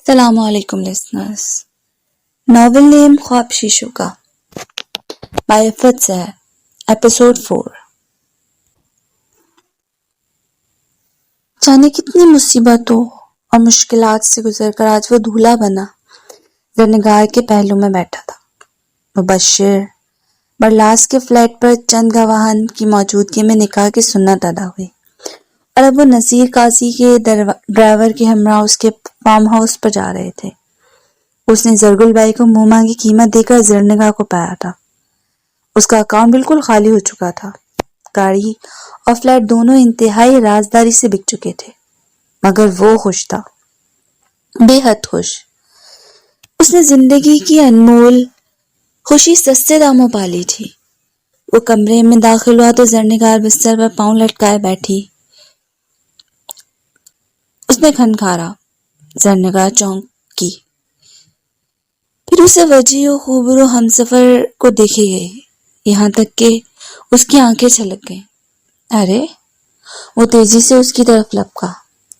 السلام علیکم listeners. Novel نیم خواب شیشو کا بائی فتح ہے. ایپیسوڈ 4. جانے کتنی مصیبتوں اور مشکلات سے گزر کر آج وہ دولہا بنا زرنگار کے پہلو میں بیٹھا تھا. مبشر برلاس کے فلیٹ پر چند گواہان کی موجودگی میں نکاح کی سنت ادا ہوئی اور اب وہ نذیر قاضی کے ڈرائیور کے ہمراہ اس کے فارم ہاؤس پر جا رہے تھے. اس نے زرگل بائی کو منہ مانگی قیمت دے کر زرنگا کو پایا تھا. اس کا اکاؤنٹ بالکل خالی ہو چکا تھا. گاڑی اور فلیٹ دونوں انتہائی رازداری سے بک چکے تھے، مگر وہ خوش تھا، بے حد خوش. اس نے زندگی کی انمول خوشی سستے داموں پا لی تھی. وہ کمرے میں داخل ہوا تو زرنگار بستر پر پاؤں لٹکائے بیٹھی. اس نے کھنکھارا. زرنگار چونکی، پھر اسے وجیح و خوبرو ہمسفر کو دیکھے گئے، یہاں تک کہ اس کی آنکھیں چھلک گئیں. ارے! وہ تیزی سے اس کی طرف لپکا.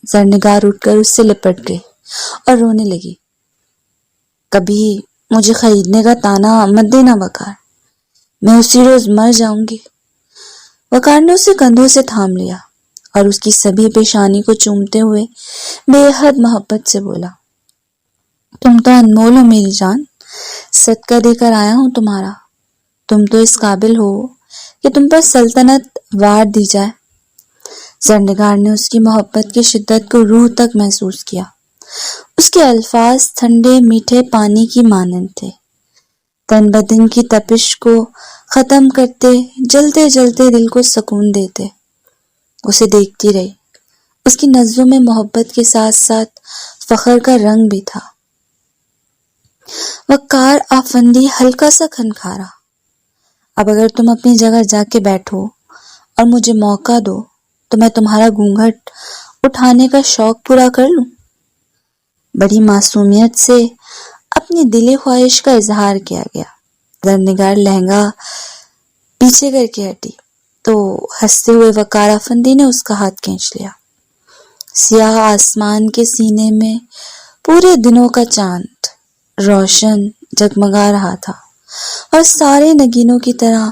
زرنگار اٹھ کر اس سے لپٹ گئی اور رونے لگی. کبھی مجھے خریدنے کا طعنہ مت دینا وقار، میں اسی روز مر جاؤں گی. وقار نے اسے کندھوں سے تھام لیا اور اس کی سبھی پیشانی کو چومتے ہوئے بے حد محبت سے بولا، تم تو انمول ہو میری جان، صدقہ دے کر آیا ہوں تمہارا. تم تو اس قابل ہو کہ تم پر سلطنت وار دی جائے. زرنگار نے اس کی محبت کی شدت کو روح تک محسوس کیا. اس کے الفاظ ٹھنڈے میٹھے پانی کی مانند تھے، تن بدن کی تپش کو ختم کرتے، جلتے جلتے دل کو سکون دیتے. اسے دیکھتی رہی. اس کی نظروں میں محبت کے ساتھ ساتھ فخر کا رنگ بھی تھا. وقار آفندی ہلکا سا کھنکھارا. اب اگر تم اپنی جگہ جا کے بیٹھو اور مجھے موقع دو تو میں تمہارا گھونگھٹ اٹھانے کا شوق پورا کر لوں. بڑی معصومیت سے اپنی دلی خواہش کا اظہار کیا گیا. زرنگار لہنگا پیچھے کر کے ہٹی تو ہنستے ہوئے وقار آفندی نے اس کا ہاتھ کھینچ لیا. سیاہ آسمان کے سینے میں پورے دنوں کا چاند روشن جگمگا رہا تھا اور سارے نگینوں کی طرح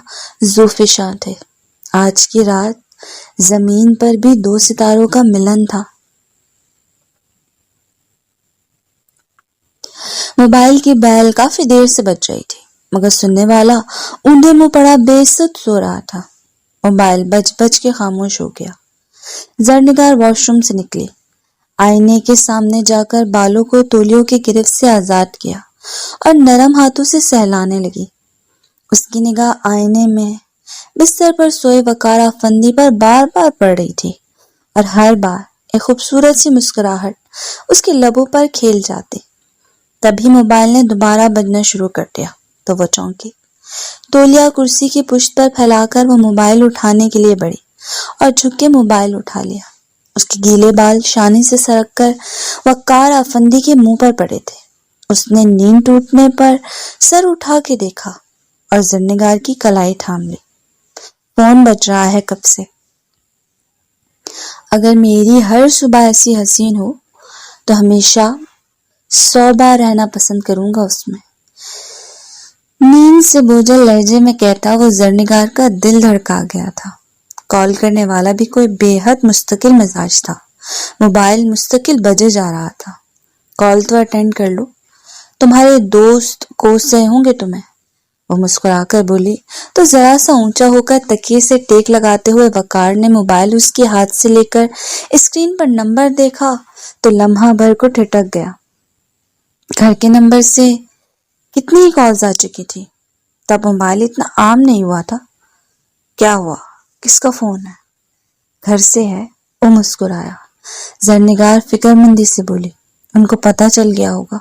ذوفشاں تھے. آج کی رات زمین پر بھی 2 ستاروں کا ملن تھا. موبائل کی بیل کافی دیر سے بج رہی تھی، مگر سننے والا اونڈے منہ پڑا بے سد سو رہا تھا. موبائل بج بج کے خاموش ہو گیا. زرنگار واش روم سے نکلی. آئینے کے سامنے جا کر بالوں کو تولیوں کی گرفت سے آزاد کیا اور نرم ہاتھوں سے سہلانے لگی. اس کی نگاہ آئینے میں بستر پر سوئے وقار آفندی پر بار بار پڑ رہی تھی اور ہر بار ایک خوبصورت سی مسکراہٹ اس کے لبوں پر کھیل جاتی. تبھی موبائل نے دوبارہ بجنا شروع کر دیا تو وہ چونکی. تولیہ کرسی کی پشت پر پھیلا کر وہ موبائل اٹھانے کے لیے بڑھی اور جھک کے موبائل اٹھا لیا. اس کے گیلے بال شانے سے سرک کر وقار آفندی کے منہ پر پڑے تھے. اس نے نیند ٹوٹنے پر سر اٹھا کے دیکھا اور زرنگار کی کلائی تھام لی. فون بج رہا ہے کب سے. اگر میری ہر صبح ایسی حسین ہو تو ہمیشہ 100 بار رہنا پسند کروں گا اس میں. نیند سے بوجھل لہجے میں کہتا وہ زرنگار کا دل دھڑکا گیا تھا. کال کرنے والا بھی کوئی بے حد مستقل مزاج تھا. موبائل مستقل بجے جا رہا تھا. کال تو اٹینڈ کر لو، تمہارے دوست کوس رہے ہوں گے تمہیں. وہ مسکرا کر بولی تو ذرا سا اونچا ہو کر تکیے سے ٹیک لگاتے ہوئے وقار نے موبائل اس کے ہاتھ سے لے کر اسکرین پر نمبر دیکھا تو لمحہ بھر کو ٹھٹک گیا. گھر کے نمبر سے کتنی کالز آ چکی تھی. تب موبائل اتنا عام نہیں ہوا تھا. کیا ہوا، کس کا فون ہے؟ گھر سے ہے. وہ مسکرایا. زرنگار فکر مندی سے بولی ان کو پتہ چل گیا ہوگا.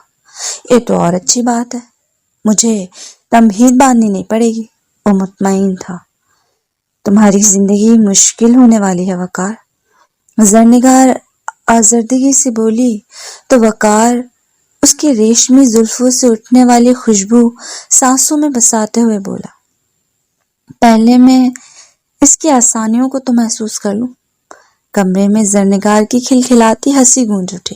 یہ تو اور اچھی بات ہے، مجھے تمہید باندھنی نہیں پڑے گی. وہ مطمئن تھا. تمہاری زندگی مشکل ہونے والی ہے وقار. زرنگار آزردگی سے بولی تو وقار اس کی ریشمی زلفوں سے اٹھنے والی خوشبو سانسوں میں بساتے ہوئے بولا، پہلے میں اس کی آسانیوں کو تو محسوس کر لوں. کمرے میں زرنگار کی کھلکھلاتی ہنسی گونج اٹھی.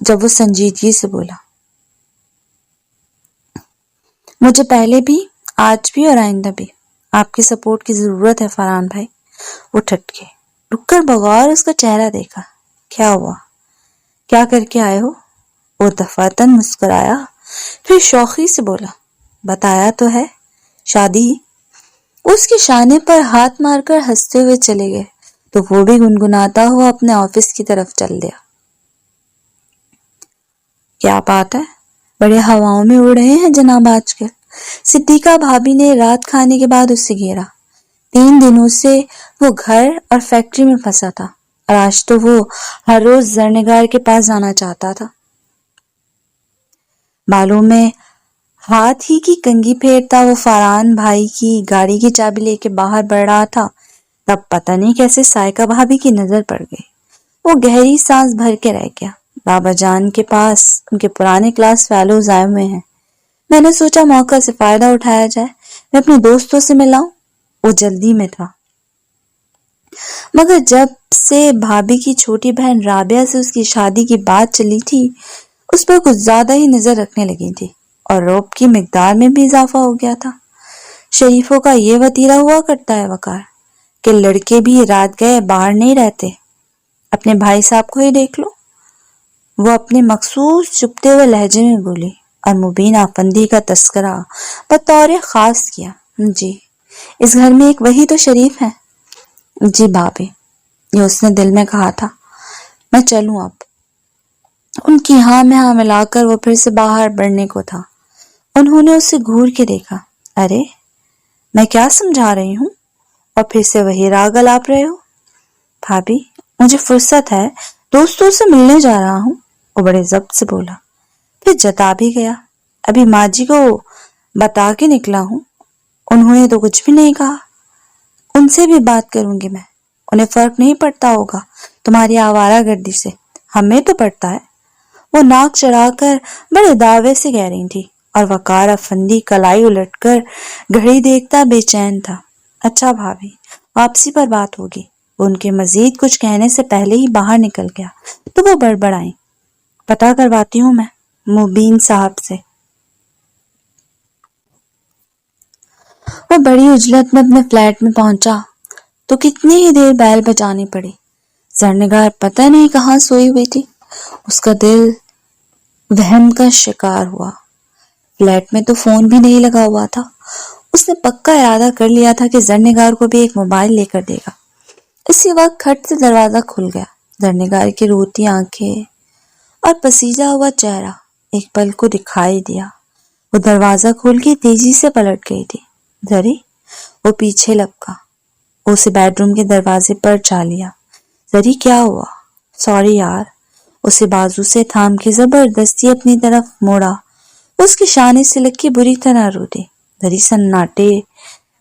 جب وہ سنجیدگی سے بولا، مجھے پہلے بھی، آج بھی اور آئندہ بھی آپ کی سپورٹ کی ضرورت ہے فرحان بھائی۔ وہ ٹھٹکے، رک کر بغور اس کا چہرہ دیکھا۔ کیا ہوا؟ کیا کر کے آئے ہو؟ وہ دفعتاً مسکرایا، پھر شوخی سے بولا، بتایا تو ہے، شادی ہی۔ اس کے شانے پر ہاتھ مار کر ہنستے ہوئے چلے گئے تو وہ بھی گنگناتا ہوا اپنے آفس کی طرف چل دیا۔ کیا بات ہے، بڑے ہواؤں میں اڑ رہے ہیں جناب آج کل، صدیقہ بھابی نے رات کھانے کے بعد اس سے گھیرا۔ 3 دنوں سے وہ گھر اور فیکٹری میں پھنسا تھا اور آج تو وہ ہر روز زرنگار کے پاس جانا چاہتا تھا۔ بالوں میں ہاتھ ہی کی کنگھی پھیرتا وہ فرحان بھائی کی گاڑی کی چابی لے کے باہر بڑھ رہا تھا، تب پتہ نہیں کیسے سائقہ بھابی کی نظر پڑ گئی۔ وہ گہری سانس بھر کے رہ گیا۔ بابا جان کے پاس ان کے پرانے کلاس فیلوز آئے ہوئے ہیں، میں نے سوچا موقع سے فائدہ اٹھایا جائے، میں اپنے دوستوں سے ملاؤں۔ وہ جلدی میں تھا، مگر جب سے بھابی کی چھوٹی بہن رابعہ سے اس کی شادی کی بات چلی تھی، اس پر کچھ زیادہ ہی نظر رکھنے لگی تھی اور روب کی مقدار میں بھی اضافہ ہو گیا تھا۔ شریفوں کا یہ وتیرہ ہوا کرتا ہے وقار، کہ لڑکے بھی رات گئے باہر نہیں رہتے۔ اپنے بھائی صاحب کو ہی دیکھ لو۔ وہ اپنے مخصوص چپتے ہوئے لہجے میں بولی اور مبین آفندی کا تذکرہ بطور خاص کیا۔ جی، اس گھر میں ایک وہی تو شریف ہے۔ جی بھابی، یہ اس نے دل میں کہا تھا۔ میں چلوں اب؟ ان کی ہاں میں ہاں ملا کر وہ پھر سے باہر بڑھنے کو تھا۔ انہوں نے اسے گھور کے دیکھا۔ ارے میں کیا سمجھا رہی ہوں اور پھر سے وہی راگ الاپ رہے ہو؟ بھابی مجھے فرصت ہے، دوستوں سے ملنے جا رہا ہوں، وہ بڑے ضبط سے بولا، پھر جتا بھی گیا۔ ابھی ماں جی کو بتا کے نکلا ہوں، انہوں نے تو کچھ بھی نہیں کہا۔ ان سے بھی بات کروں گی میں، انہیں فرق نہیں پڑتا ہوگا تمہاری آوارہ گردی سے، ہمیں تو پڑتا ہے۔ وہ ناک چڑھا کر بڑے دعوے سے کہہ رہی تھی اور وقار افندی کلائی الٹ کر گھڑی دیکھتا بے چین تھا۔ اچھا بھابی، واپسی پر بات ہوگی۔ وہ ان کے مزید کچھ کہنے سے پہلے ہی باہر نکل گیا تو وہ بڑبڑائیں، پتہ کرواتی ہوں میں مبین صاحب سے۔ وہ بڑی عجلت میں اپنے فلیٹ میں پہنچا تو کتنی ہی دیر بیل بجانی پڑی۔ زرنگار پتہ نہیں کہاں سوئی ہوئی تھی۔ اس کا دل وہم کا شکار ہوا۔ فلیٹ میں تو فون بھی نہیں لگا ہوا تھا۔ اس نے پکا ارادہ کر لیا تھا کہ زرنگار کو بھی ایک موبائل لے کر دے گا۔ اسی وقت کھٹ سے دروازہ کھل گیا۔ زرنگار کی روتی آنکھیں اور پسیجا ہوا چہرہ ایک پل کو دکھائی دیا۔ وہ دروازہ کھول کے تیزی سے پلٹ گئی تھی۔ زری، وہ پیچھے لپکا، اسے بیڈ روم کے دروازے پر جا لیا۔ زری کیا ہوا؟ سوری یار، اسے بازو سے تھام کے زبردستی اپنی طرف موڑا۔ اس کی شانے سے لگ کے بری طرح رو دی۔ زری سناٹے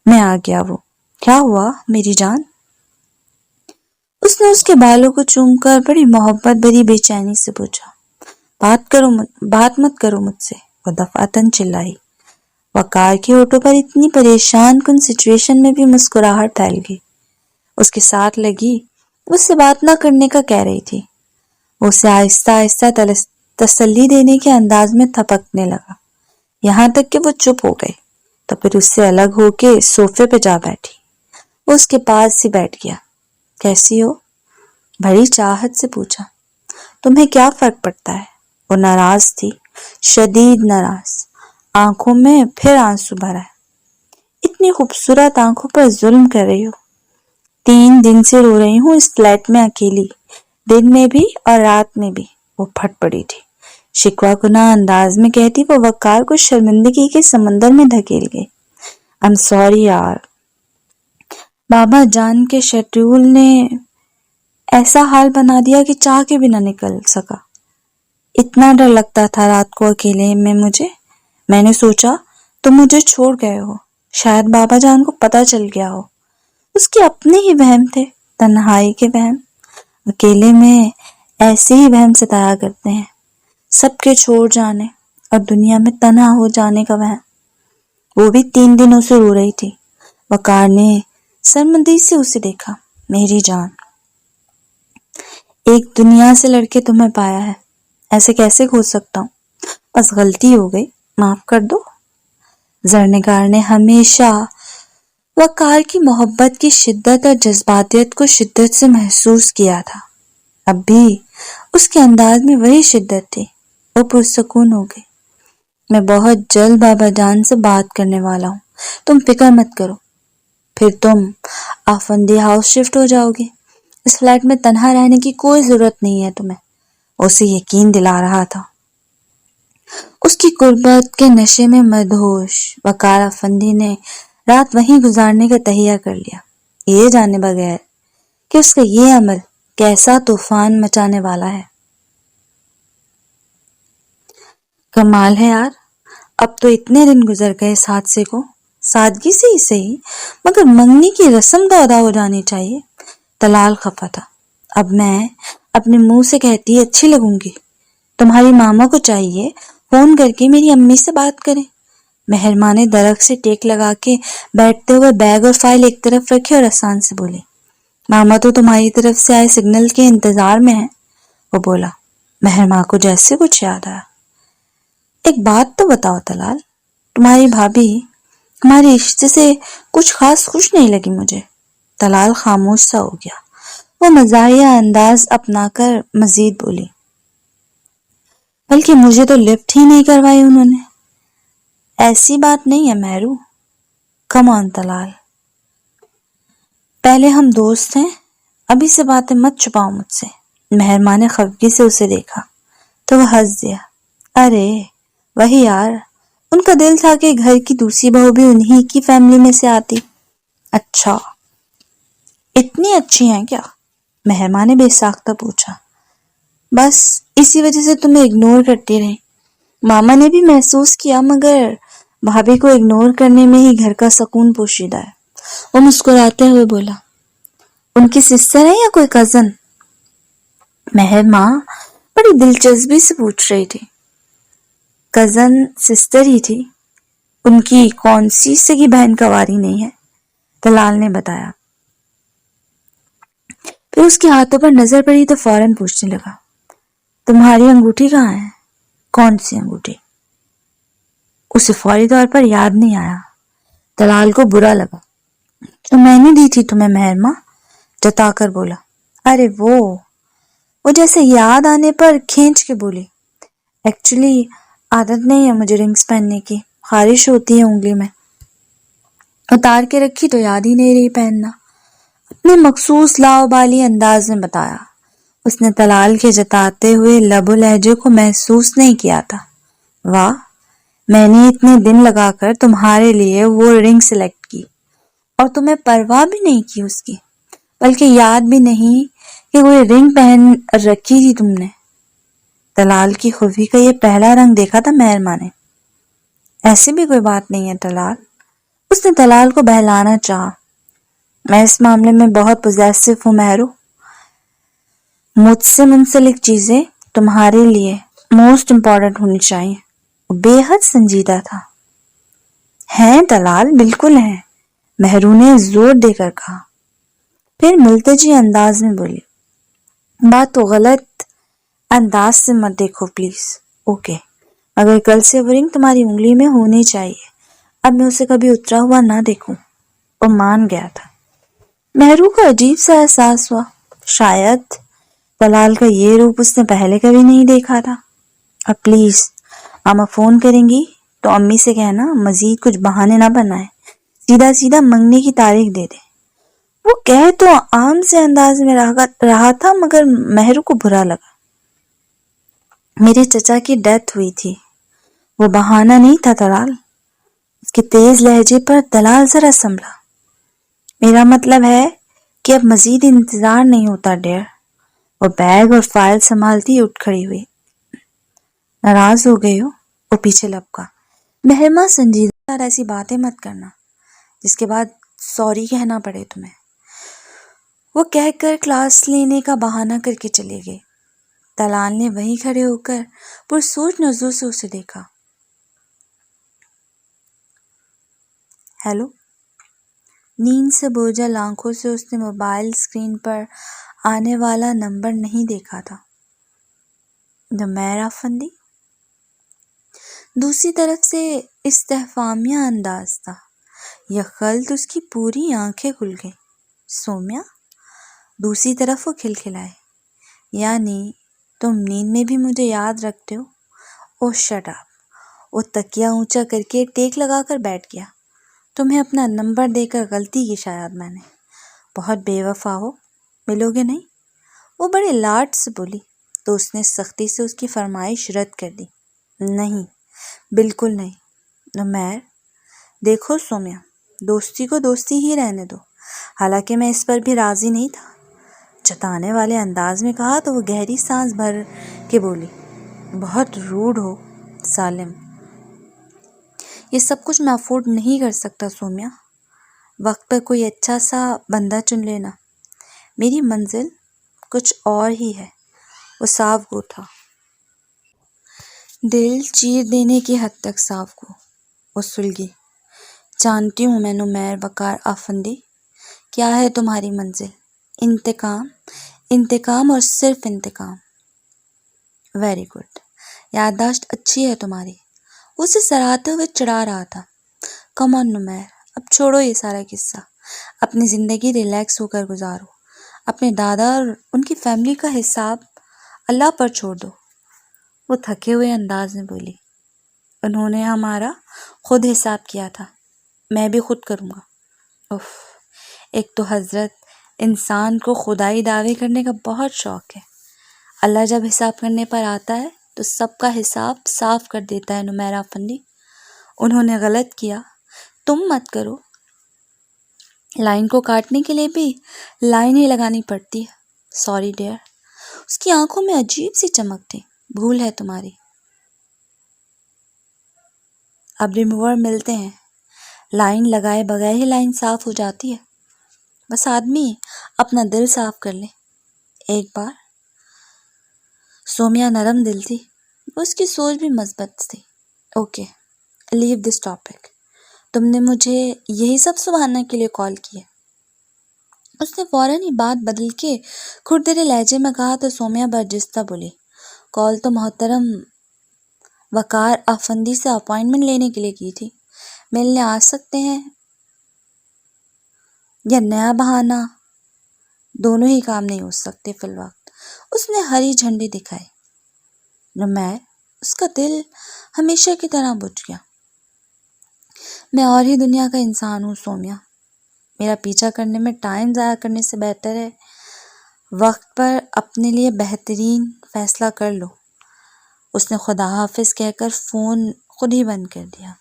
میں آ گیا۔ وہ کیا ہوا میری جان؟ اس نے اس کے بالوں کو چوم کر بڑی محبت بھری بے چینی سے پوچھا۔ بات مت کرو مجھ سے، وہ دفعتاً چلائی۔ وقار کے ہونٹوں پر اتنی پریشان کن سچویشن میں بھی مسکراہٹ پھیل گئی۔ اس کے ساتھ لگی اس سے بات نہ کرنے کا کہہ رہی تھی۔ وہ اسے آہستہ آہستہ تسلی دینے کے انداز میں تھپکنے لگا، یہاں تک کہ وہ چپ ہو گئی تو پھر اس سے الگ ہو کے صوفے پہ جا بیٹھی۔ وہ اس کے پاس ہی بیٹھ گیا۔ کیسی ہو؟ بڑی چاہت سے پوچھا۔ تمہیں کیا فرق پڑتا ہے؟ وہ ناراض تھی، شدید ناراض، آنکھوں میں پھر آنسو بھرا ہے۔ اتنی خوبصورت آنکھوں پر ظلم کر رہی ہو۔ 3 دن سے رو رہی ہوں اس فلیٹ میں اکیلی، دن میں بھی اور رات میں بھی، وہ پھٹ پڑی تھی۔ شکوہ کناں انداز میں کہتی وہ وقار کو شرمندگی کے سمندر میں دھکیل گئی۔ I'm sorry یار، بابا جان کے شیڈیول نے ایسا حال بنا دیا کہ چاہ کے بھی نہ نکل سکا۔ اتنا ڈر لگتا تھا رات کو اکیلے میں مجھے، میں نے سوچا تم مجھے چھوڑ گئے ہو، شاید بابا جان کو پتہ چل گیا ہو۔ اس کے اپنے ہی وہم تھے، تنہائی کے وہم۔ اکیلے میں ایسے ہی وہم ستایا کرتے ہیں، سب کے چھوڑ جانے اور دنیا میں تنہا ہو جانے کا وہم۔ وہ بھی 3 دنوں سے رو رہی تھی۔ وقار نے سرمندی سے اسے دیکھا۔ میری جان، ایک دنیا سے لڑکے تمہیں پایا ہے، ایسے کیسے کھو سکتا ہوں؟ بس غلطی ہو گئی، معاف کر دو۔ زرنگار نے ہمیشہ وقار کی محبت کی شدت اور جذباتیت کو شدت سے محسوس کیا تھا۔ اب بھی اس کے انداز میں وہی شدت تھی۔ وہ پرسکون ہو گئی۔ میں بہت جلد بابا جان سے بات کرنے والا ہوں، تم فکر مت کرو۔ پھر تم آفندی ہاؤس شفٹ ہو جاؤ گے۔ اس فلیٹ میں تنہا رہنے کی کوئی ضرورت نہیں ہے تمہیں، اسے یقین دلا رہا تھا۔ اس کی قربت کے نشے میں مدہوش وقار آفندی نے رات وہیں گزارنے کا تہیہ کر لیا، یہ جانے بغیر کہ اس کا یہ عمل کیسا طوفان مچانے والا ہے۔ کمال ہے یار، اب تو اتنے دن گزر گئے اس حادثے کو، سادگی سے ہی صحیح مگر منگنی کی رسم تو ادا ہو جانی چاہیے۔ طلال خفا تھا۔ اب میں اپنے منہ سے کہتی اچھی لگوں گی؟ تمہاری ماما کو چاہیے فون کر کے میری امی سے بات کریں۔ مہرماں نے درخت سے ٹیک لگا کے بیٹھتے ہوئے بیگ اور فائل ایک طرف رکھے اور آسان سے بولے، ماما تو تمہاری طرف سے آئے سگنل کے انتظار میں ہیں۔ وہ بولا۔ مہرماں کو جیسے کچھ یاد آیا۔ ایک بات تو بتاؤ طلال، تمہاری بھابھی ہمارے رشتے سے کچھ خاص خوش نہیں لگی مجھے۔ طلال خاموش سا ہو گیا۔ وہ مزاحیہ انداز اپنا کر مزید بولی، بلکہ مجھے تو لفٹ ہی نہیں کروائی انہوں نے۔ ایسی بات نہیں ہے مہرو، کم آن طلال، پہلے ہم دوست ہیں، ابھی سے باتیں مت چھپاؤ مجھ سے۔ مہرماں نے خفگی سے اسے دیکھا تو وہ ہنس دیا۔ ارے وہی یار، ان کا دل تھا کہ گھر کی دوسری بہو بھی انہی کی فیملی میں سے آتی۔ اچھا، اتنی اچھی ہیں کیا؟ مہرماں نے بے ساختہ پوچھا۔ بس اسی وجہ سے تمہیں اگنور کرتی رہی۔ ماما نے بھی محسوس کیا مگر بھابھی کو اگنور کرنے میں ہی گھر کا سکون پوشیدہ ہے۔ وہ مسکراتے ہوئے بولا، ان کی سسٹر ہے یا کوئی کزن؟ مہرماں بڑی دلچسپی سے پوچھ رہی تھی۔ کزن سسٹر ہی تھی، ان کی کون سی سگی بہن کنواری نہیں ہے، طلال نے بتایا۔ پھر اس کے ہاتھوں پر نظر پڑی تو فوراً پوچھنے لگا، تمہاری انگوٹھی کہاں ہے؟ کون سی انگوٹھی؟ اسے فوری طور پر یاد نہیں آیا۔ طلال کو برا لگا۔ تو میں نے دی تھی تمہیں، مہرماں جتا کر بولا۔ ارے وہ جیسے یاد آنے پر کھینچ کے بولی، ایکچولی عادت نہیں ہے مجھے رنگز پہننے کی، خارش ہوتی ہے انگلی میں، اتار کے رکھی تو یاد ہی نہیں رہی پہننا، اپنے مخصوص لاؤبالی انداز میں بتایا۔ اس نے طلال کے جتاتے ہوئے لب و لہجے کو محسوس نہیں کیا تھا۔ واہ، میں نے اتنے دن لگا کر تمہارے لیے وہ رنگ سلیکٹ کی اور تمہیں پرواہ بھی نہیں کی اس کی، بلکہ یاد بھی نہیں کہ کوئی رنگ پہن رکھی تھی تم نے۔ طلال کی خوفی کا یہ پہلا رنگ دیکھا تھا مہرماں نے۔ ایسی بھی کوئی بات نہیں ہے طلال، اس نے طلال کو بہلانا چاہا، میں اس معاملے میں بہت پوزیسو ہوں مہرو، مجھ سے منسلک چیزیں تمہارے لیے موسٹ امپورٹنٹ ہونی چاہیے۔ وہ بے حد سنجیدہ تھا۔ ہیں طلال، بالکل ہیں، مہرو نے زور دے کر کہا۔ پھر ملتجی انداز میں بولی، بات تو غلط انداز سے مت دیکھو پلیز۔ اوکے، مگر کل سے وہ رنگ تمہاری انگلی میں ہونی چاہیے، اب میں اسے کبھی اترا ہوا نہ دیکھوں۔ وہ مان گیا تھا۔ مہرو کو عجیب سا احساس ہوا، شاید طلال کا یہ روپ اس نے پہلے کبھی نہیں دیکھا تھا۔ اور پلیز ماما فون کریں گی تو امی سے کہنا مزید کچھ بہانے نہ بنائے، سیدھا سیدھا منگنے کی تاریخ دے دے۔ وہ کہہ تو عام سے انداز میں رہا تھا مگر مہرو کو برا لگا۔ میرے چچا کی ڈیتھ ہوئی تھی، وہ بہانہ نہیں تھا طلال۔ اس کے تیز لہجے پر طلال ذرا سنبھلا۔ میرا مطلب ہے کہ اب مزید انتظار نہیں ہوتا ڈیئر۔ وہ بیگ اور فائل سنبھالتی اٹھ کھڑی ہوئی۔ ناراض ہو گئی ہو؟ وہ پیچھے لپکا۔ مہرماں سنجیدہ، ایسی باتیں مت کرنا جس کے بعد سوری کہنا پڑے تمہیں، وہ کہہ کر کلاس لینے کا بہانہ کر کے چلی گئی۔ طلال نے وہیں کھڑے ہو کر پرسوچ نظروں سے اسے دیکھا۔ ہیلو؟ نیند سے بوجھل آنکھوں سے اس نے موبائل اسکرین پر آنے والا نمبر نہیں دیکھا تھا۔ نمیر افندی؟ دوسری طرف سے استفہامیہ انداز تھا۔ یکخلد اس کی پوری آنکھیں کھل گئیں۔ سومیا؟ دوسری طرف وہ کھلکھلائے۔ یعنی تم نیند میں بھی مجھے یاد رکھتے ہو؟ اوہ شٹ اپ۔ وہ تکیہ اونچا کر کے ٹیک لگا کر بیٹھ گیا۔ تمہیں اپنا نمبر دے کر غلطی کی شاید میں نے۔ بہت بے وفا ہو، ملو گے نہیں؟ وہ بڑے لاڈ سے بولی تو اس نے سختی سے اس کی فرمائش رد کر دی۔ نہیں، بالکل نہیں۔ نمیر، دیکھو سومیا، دوستی کو دوستی ہی رہنے دو۔ حالانکہ میں اس پر بھی راضی نہیں تھا۔ جتانے والے انداز میں کہا تو وہ گہری سانس بھر کے بولی، بہت روڈ ہو سالم۔ یہ سب کچھ میں افورڈ نہیں کر سکتا سومیا۔ وقت پر کوئی اچھا سا بندہ چن لینا۔ میری منزل کچھ اور ہی ہے۔ وہ صاف گو تھا، دل چیر دینے کی حد تک صاف گو۔ وہ سلگی، جانتی ہوں میں نمیر وقار افندی، کیا ہے تمہاری منزل؟ انتقام، انتقام اور صرف انتقام۔ ویری گڈ، یادداشت اچھی ہے تمہاری۔ اسے سراہتے ہوئے چڑھا رہا تھا۔ کم آن نمیر، اب چھوڑو یہ سارا قصہ۔ اپنی زندگی ریلیکس ہو کر گزارو۔ اپنے دادا اور ان کی فیملی کا حساب اللہ پر چھوڑ دو۔ وہ تھکے ہوئے انداز میں بولی، انہوں نے ہمارا خود حساب کیا تھا، میں بھی خود کروں گا۔ اف، ایک تو حضرت انسان کو خدائی دعوے کرنے کا بہت شوق ہے۔ اللہ جب حساب کرنے پر آتا ہے تو سب کا حساب صاف کر دیتا ہے نمیر افندی۔ انہوں نے غلط کیا، تم مت کرو۔ لائن کو کاٹنے کے لیے بھی لائن ہی لگانی پڑتی ہے۔ Sorry dear. اس کی آنکھوں میں عجیب سی چمک تھی۔ بھول ہے تمہاری۔ اب ریموور ملتے ہیں، لائن لگائے بغیر ہی لائن صاف ہو جاتی ہے۔ بس آدمی اپنا دل صاف کر لے ایک بار۔ سومیا نرم دل تھی، اس کی سوچ بھی مثبت تھی۔ Okay, leave this topic. تم نے مجھے یہی سب سنانے کے لیے کال کی ہے؟ اس نے فوراً ہی بات بدل کے کھردرے لہجے میں کہا تو سومیا برجستہ بولی، کال تو محترم وقار افندی سے اپائنٹمنٹ لینے کے لیے کی تھی۔ ملنے آ سکتے ہیں یا نیا بہانہ؟ دونوں ہی کام نہیں ہو سکتے فی الوقت۔ اس نے ہری جھنڈی دکھائی۔ نمیر، اس کا دل ہمیشہ کی طرح بجھ گیا۔ میں اور ہی دنیا کا انسان ہوں سومیا۔ میرا پیچھا کرنے میں ٹائم ضائع کرنے سے بہتر ہے وقت پر اپنے لیے بہترین فیصلہ کر لو۔ اس نے خدا حافظ کہہ کر فون خود ہی بند کر دیا۔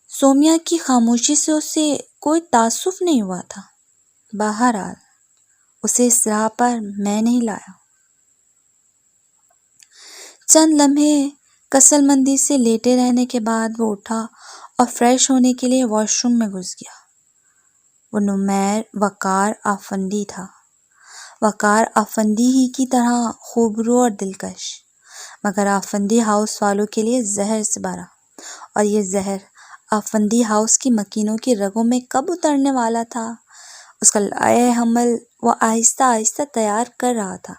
سومیا کی خاموشی سے اسے کوئی تعصب نہیں ہوا تھا۔ بہرحال اسے اس راہ پر میں نہیں لایا۔ چند لمحے کسل مندی سے لیٹے رہنے کے بعد وہ اٹھا اور فریش ہونے کے لیے واش روم میں گھس گیا۔ وہ نمیر وقار افندی تھا، وقار افندی ہی کی طرح خوبرو اور دلکش، مگر افندی ہاؤس والوں کے لیے زہر سے بھرا۔ اور یہ زہر افندی ہاؤس کی مکینوں کی رگوں میں کب اترنے والا تھا، اس کا لائحہ حمل وہ آہستہ آہستہ تیار کر رہا تھا۔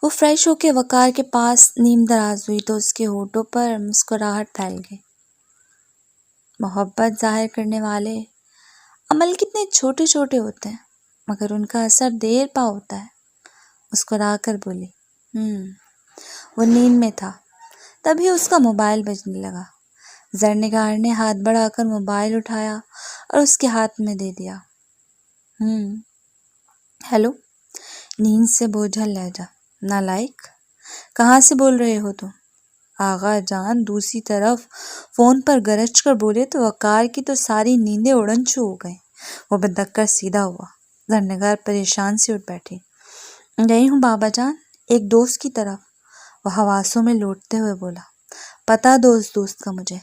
وہ فریش ہو کے وقار کے پاس نیم دراز ہوئی تو اس کے ہونٹوں پر مسکراہٹ پھیل گئی۔ محبت ظاہر کرنے والے عمل کتنے چھوٹے چھوٹے ہوتے ہیں مگر ان کا اثر دیر پا ہوتا ہے۔ مسکرا کر بولی، وہ نیند میں تھا، تبھی اس کا موبائل بجنے لگا۔ زرنگار نے ہاتھ بڑھا کر موبائل اٹھایا اور اس کے ہاتھ میں دے دیا۔ ہیلو، نیند سے بوجھل لہجہ، نالائق، کہاں سے بول رہے ہو تم؟ آغا جان دوسری طرف فون پر گرج کر بولے تو وقار کی تو ساری نیندیں اڑن چھو ہو گئیں۔ وہ بدک کر سیدھا ہوا۔ زرنگار پریشان سے اٹھ بیٹھی۔ گئی ہوں بابا جان، ایک دوست کی طرف، وہ حواسوں میں لوٹتے ہوئے بولا۔ پتہ دو اس دوست کا مجھے،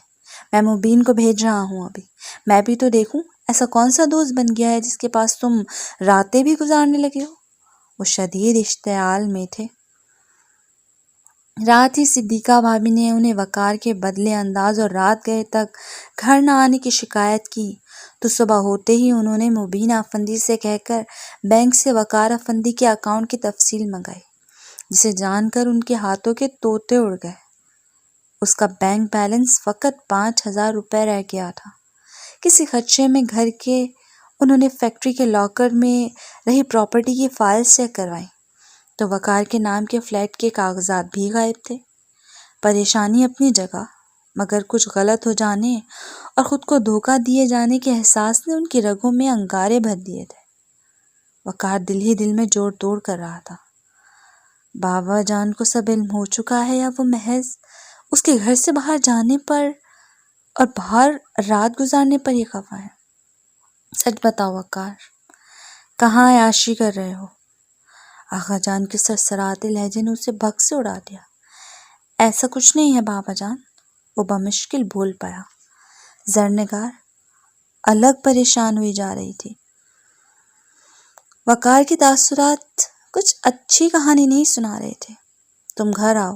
میں مبین کو بھیج رہا ہوں ابھی۔ میں بھی تو دیکھوں ایسا کون سا دوست بن گیا ہے جس کے پاس تم راتیں بھی گزارنے لگے ہو۔ وہ شدید اشتعال میں تھے۔ رات ہی صدیقہ بھابی نے انہیں وقار کے بدلے انداز اور رات گئے تک گھر نہ آنے کی شکایت کی تو صبح ہوتے ہی انہوں نے مبین افندی سے کہہ کر بینک سے وقار افندی کے اکاؤنٹ کی تفصیل منگائی، جسے جان کر ان کے ہاتھوں کے طوطے اڑ گئے۔ اس کا بینک بیلنس فقط 5,000 روپے رہ گیا تھا۔ کسی خدشے میں گھر کے انہوں نے فیکٹری کے لاکر میں رہی پراپرٹی کی فائلز چیک کروائیں تو وقار کے نام کے فلیٹ کے کاغذات بھی غائب تھے۔ پریشانی اپنی جگہ، مگر کچھ غلط ہو جانے اور خود کو دھوکہ دیے جانے کے احساس نے ان کی رگوں میں انگارے بھر دیے تھے۔ وقار دل ہی دل میں جوڑ توڑ کر رہا تھا، بابا جان کو سب علم ہو چکا ہے یا وہ محض اس کے گھر سے باہر جانے پر اور باہر رات گزارنے پر یہ خفا ہے؟ سچ بتاؤ وقار، کہاں عیاشی کر رہے ہو؟ آغا جان کے سرسراتے لہجے نے اسے بھگ سے اڑا دیا۔ ایسا کچھ نہیں ہے بابا جان، وہ بمشکل بول پایا۔ زرنگار الگ پریشان ہوئی جا رہی تھی۔ وقار کے تاثرات کچھ اچھی کہانی نہیں سنا رہے تھے۔ تم گھر آؤ،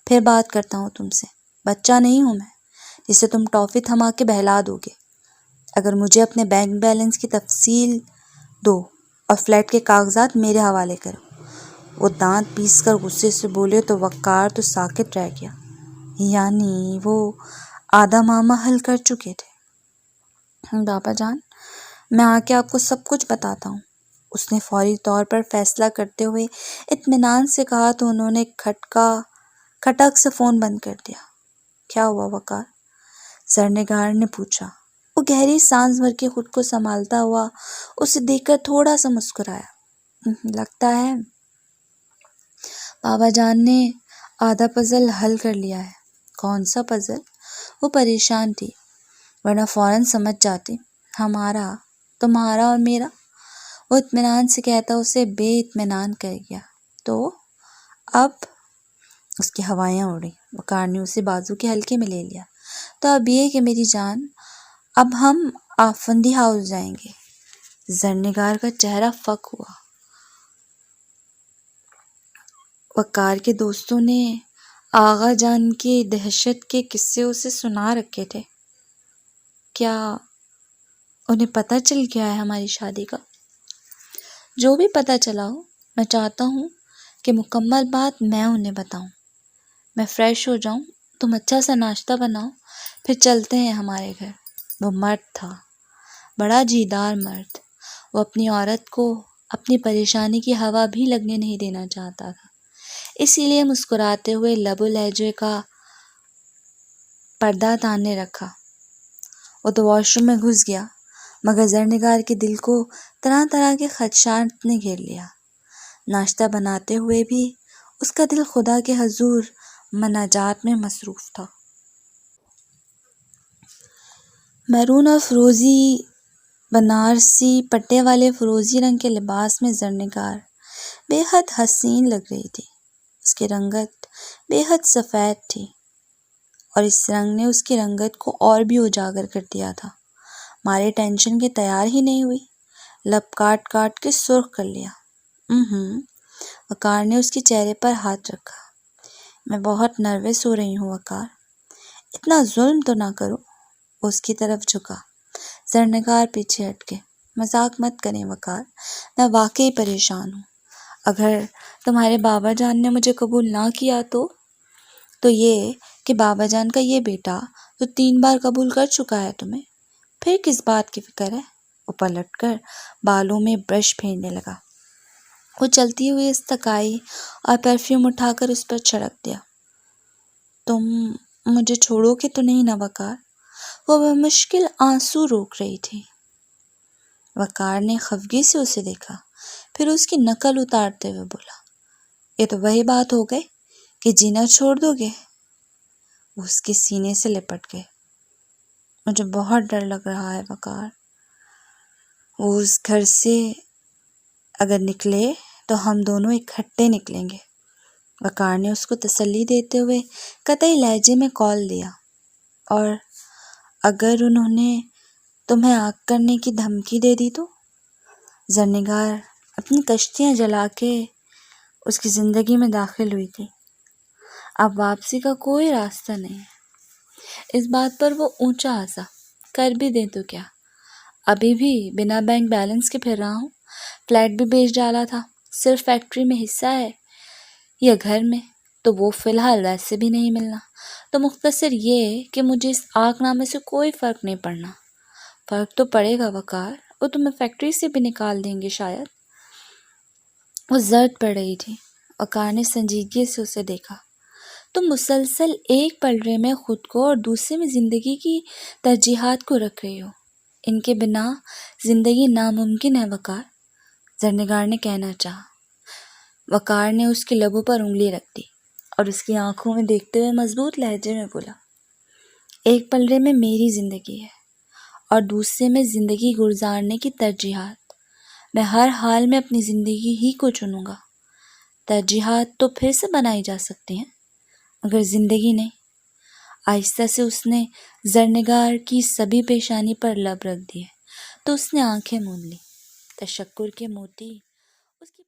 پھر بات کرتا ہوں تم سے۔ بچہ نہیں ہوں میں جسے تم ٹافی تھما کے بہلا دو گے۔ اگر مجھے اپنے بینک بیلنس کی تفصیل دو اور فلیٹ کے کاغذات میرے حوالے کرو۔ وہ دانت پیس کر غصے سے بولے تو وقار تو ساکت رہ گیا، یعنی وہ آدھا معامہ حل کر چکے تھے۔ بابا جان، میں آ کے آپ کو سب کچھ بتاتا ہوں، اس نے فوری طور پر فیصلہ کرتے ہوئے اطمینان سے کہا تو انہوں نے کھٹک سے فون بند کر دیا۔ کیا ہوا وقار؟ زرنگار نے پوچھا۔ وہ گہری سانس بھر کے خود کو سنبھالتا ہوا اسے دیکھ کر تھوڑا سا مسکرایا۔ لگتا ہے بابا جان نے آدھا پزل حل کر لیا ہے۔ کون سا پزل؟ وہ پریشان تھی، ورنہ فوراً سمجھ جاتی۔ ہمارا، تمہارا اور میرا، وہ اطمینان سے کہتا اسے بے اطمینان کر گیا۔ تو اب اس کی ہوائیاں اڑیں۔ وقار نے اسے بازو کے ہلکے میں لے لیا۔ تو اب یہ کہ میری جان، اب ہم آفندی ہاؤس جائیں گے۔ زرنگار کا چہرہ فک ہوا۔ وقار کے دوستوں نے آغا جان کی دہشت کے قصے اسے سنا رکھے تھے۔ کیا انہیں پتہ چل گیا ہے ہماری شادی کا؟ جو بھی پتہ چلا ہو، میں چاہتا ہوں کہ مکمل بات میں انہیں بتاؤں۔ میں فریش ہو جاؤں، تم اچھا سا ناشتہ بناؤ، پھر چلتے ہیں ہمارے گھر۔ وہ مرد تھا، بڑا جیدار مرد۔ وہ اپنی عورت کو اپنی پریشانی کی ہوا بھی لگنے نہیں دینا چاہتا تھا، اسی لیے مسکراتے ہوئے لب و لہجے کا پردہ تانے رکھا۔ وہ تو واش روم میں گھس گیا، مگر زرنگار کے دل کو طرح طرح کے خدشات نے گھیر لیا۔ ناشتہ بناتے ہوئے بھی اس کا دل خدا کے حضور مناجات میں مصروف تھا۔ میرون اور فروزی بنارسی پٹے والے فروزی رنگ کے لباس میں زرنگار بے حد حسین لگ رہی تھی۔ اس کی رنگت بے حد سفید تھی اور اس رنگ نے اس کی رنگت کو اور بھی اجاگر کر دیا تھا۔ مارے ٹینشن کے تیار ہی نہیں ہوئی، لب کاٹ کاٹ کے سرخ کر لیا۔ وقار نے اس کے چہرے پر ہاتھ رکھا۔ میں بہت نروس ہو رہی ہوں وقار، اتنا ظلم تو نہ کرو۔ وہ اس کی طرف جھکا۔ زرنگار پیچھے ہٹ کے۔ مذاق مت کریں وقار، میں واقعی پریشان ہوں۔ اگر تمہارے بابا جان نے مجھے قبول نہ کیا تو یہ کہ بابا جان کا یہ بیٹا تو 3 بار قبول کر چکا ہے تمہیں، پھر کس بات کی فکر ہے؟ وہ پلٹ کر بالوں میں برش پھیرنے لگا۔ وہ چلتی ہوئی استکائی اور پرفیوم اٹھا کر اس پر چھڑک دیا۔ تم مجھے چھوڑو گے تو نہیں نا وقار؟ وہ بمشکل آنسو روک رہی تھی۔ وقار نے خفگی سے اسے دیکھا، پھر اس کی نقل اتارتے ہوئے بولا، یہ تو وہی بات ہو گئی کہ جینا چھوڑ دو گے۔ وہ اس کے سینے سے لپٹ گئے۔ مجھے بہت ڈر لگ رہا ہے وقار، وہ اس گھر سے اگر نکلے تو ہم دونوں اکٹھے نکلیں گے۔ وقار نے اس کو تسلی دیتے ہوئے قطعی لہجے میں قول دیا۔ اور اگر انہوں نے تمہیں آگ کرنے کی دھمکی دے دی تو؟ زرنگار اپنی کشتیاں جلا کے اس کی زندگی میں داخل ہوئی تھی۔ اب واپسی کا کوئی راستہ نہیں ہے۔ اس بات پر وہ اونچا ہنسا۔ کر بھی دیں تو کیا؟ ابھی بھی بنا بینک بیلنس کے پھر رہا ہوں. فلیٹ بھی بیچ ڈالا تھا. صرف فیکٹری میں حصہ ہے یا گھر میں تو وہ فی الحال ویسے بھی نہیں ملنا. تو مختصر یہ کہ مجھے اس آنکھ نامے سے کوئی فرق نہیں پڑنا. فرق تو پڑے گا وقار، وہ تمہیں فیکٹری سے بھی نکال دیں گے شاید. وہ زرد پڑ رہی تھی. وقار نے سنجیدگی سے اسے دیکھا. تم مسلسل ایک پلڑے میں خود کو اور دوسرے میں زندگی کی ترجیحات کو رکھ رہی ہو. ان کے بنا زندگی ناممکن ہے وقار، زرنگار نے کہنا چاہا. وقار نے اس کے لبوں پر انگلی رکھ دی اور اس کی آنکھوں میں دیکھتے ہوئے مضبوط لہجے میں بولا، ایک پلڑے میں میری زندگی ہے اور دوسرے میں زندگی گزارنے کی ترجیحات. میں ہر حال میں اپنی زندگی ہی کو چنوں گا. ترجیحات تو پھر سے بنائی جا سکتی ہیں مگر زندگی نہیں. آہستہ سے اس نے زرنگار کی سبھی پیشانی پر لب رکھ دیے تو اس نے آنکھیں موند لی. تشکر کے موتی اس کی